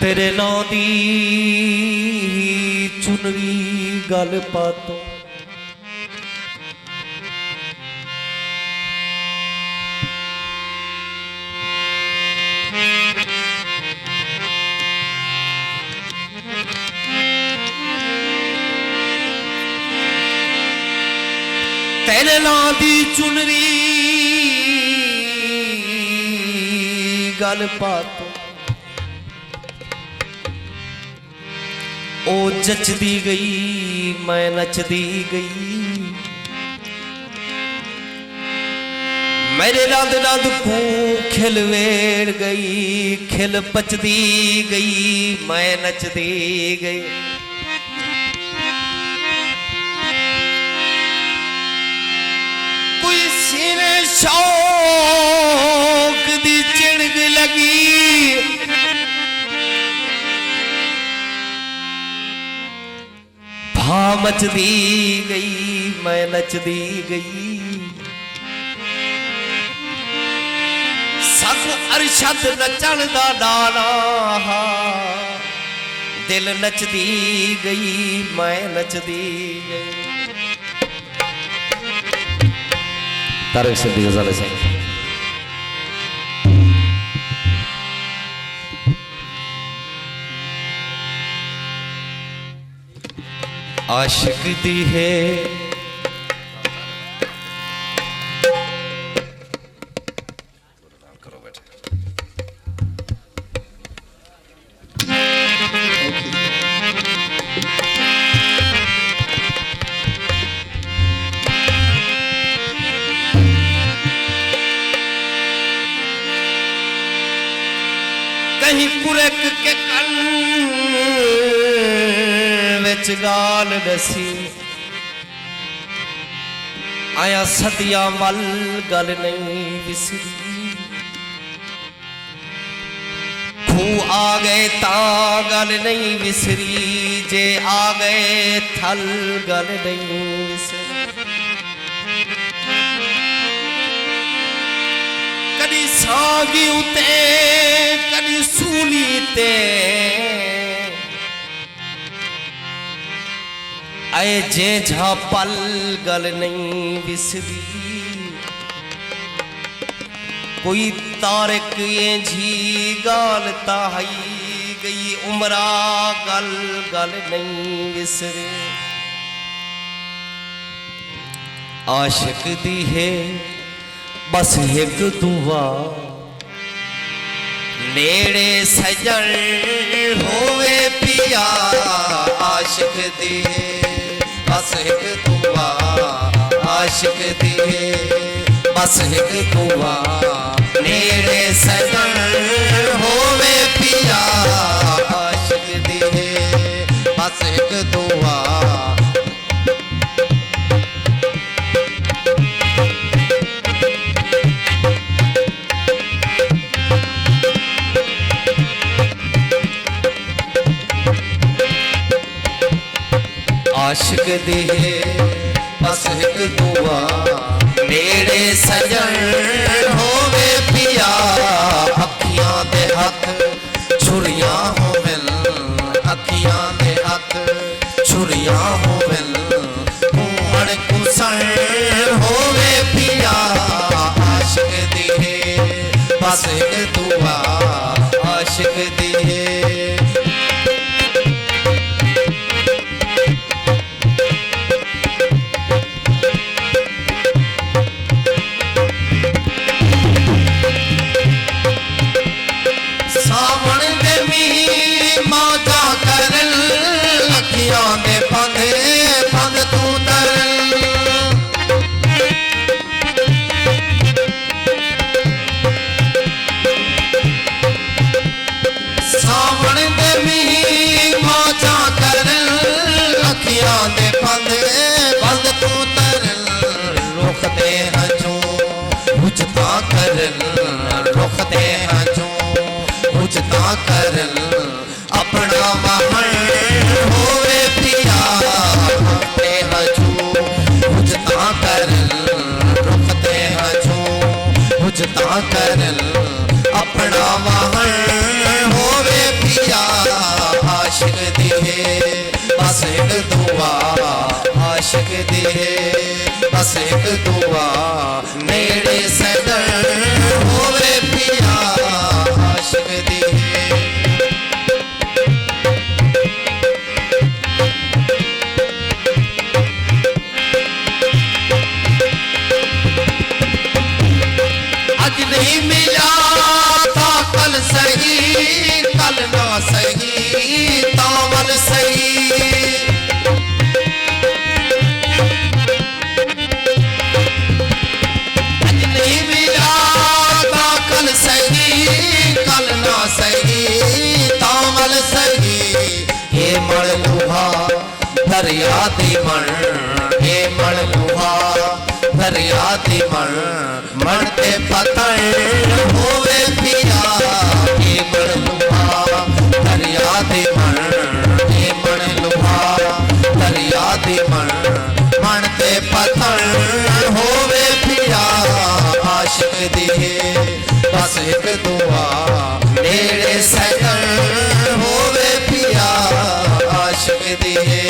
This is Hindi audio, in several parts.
तेरे नां दी चुनरी गल पातो तेरे नां दी चुनरी गल पातो ओ जचदी गई मैं नचदी गई मेरे रद रद को खिल वेड़ गई खिल पचदी गई मैं नचदी गई कोई सिरे शौक दी चिड़ग लगी मचदी गई मैं नचदी गई सत अरशद नचन दा डाना दिल नचदी गई मैं नचदी गई। तारिक सिद्दीकी गज़ाली साहब आशिक दी है करो बेटे कहीं कुरक के कन गाल दसी आया सदिया मल गल नहीं विसरी खू आ गए ता गल नहीं विसरी जे आ गए थल गल नहीं विसरी कदी सांगी उते कदी सूली ते आए जे झा पल गल नहीं विसरी कोई तारक ये झी गाल ताई गई उमरा गल गल नहीं विसरे आशिक दी है बस एक दुआ नेड़े सजन होवे पिया आशिक दी बस एक दुआ आशिक दी बस एक दुआ नेड़े सजन होवे पिया आशिक दी बस एक दुआ आशिक दी बस एक दुआ नेड़े सजन होवे पिया अखियां दे हथ छुरियां होवन अखियां दे हथ छुरियां होवन घूमण कुसण होवे पिया आशिक दी बस एक दुआ आशिक दी अपना महल होवे पिया बुझता करल रुकते हजू बुझता करल अपना महल होवे पिया दी है बस एक दुआ नेड़े सजन होवे पिया आशिक दी है आज नहीं मिला था कल सही कल ना सही तावल सही आज नहीं मिला था कल सही कल ना सही तावल सही हे मण लुहा दरिया दी मण हे मण लुहा दरिया दी मण मण ते पतन होवे पिया हे मण लुहा दरिया दी मण हे मण लुहा दरिया दी मण मण ते पतन होवे पिया आशिक दी है बस एक दुआ नेड़े सजन होवे पिया आशिक दी है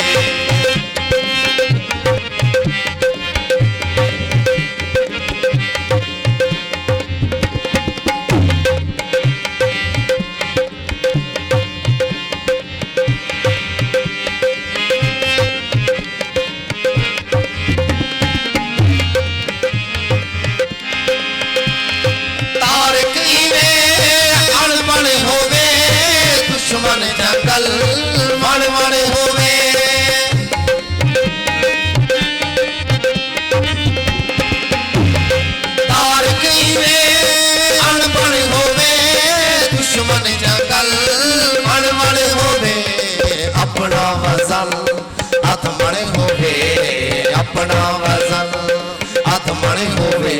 जंगल मन मन होवे तारक में अनबन होवे दुश्मन जंगल मन मन होवे अपना वजन आत्मन होवे अपना वजन आत्मन होवे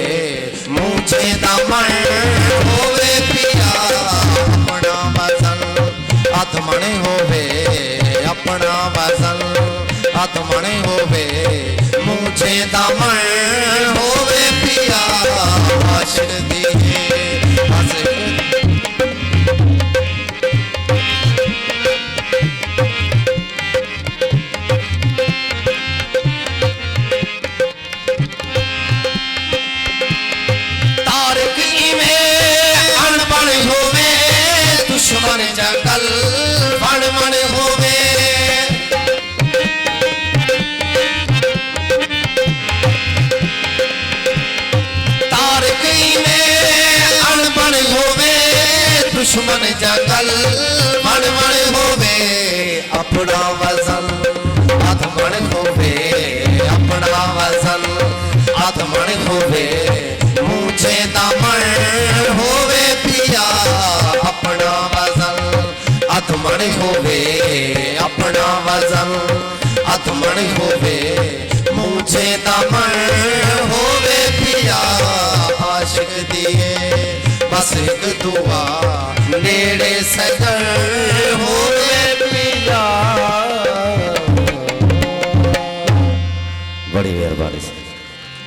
मुझे दामन होवे पिया अपना वजन आत्मने होवे अपना वजन आत्मने होवे मुझे दामन होवे पिया आशिक दी है तारक में अनबन होवे दुश्मन जंगल मन मन होवे तारक में अनबन होवे दुश्मन जंगल मन मन होवे अपना वजन आत्मन होवे अपना वजन आत्मन होवे मुझे दामन होवे पिया अपना वजन आत्मन होवे अपना वजन आत्मन होवे मुझे दामन होवे पिया आशिक दिए बस एक दुआ नेड़े सजन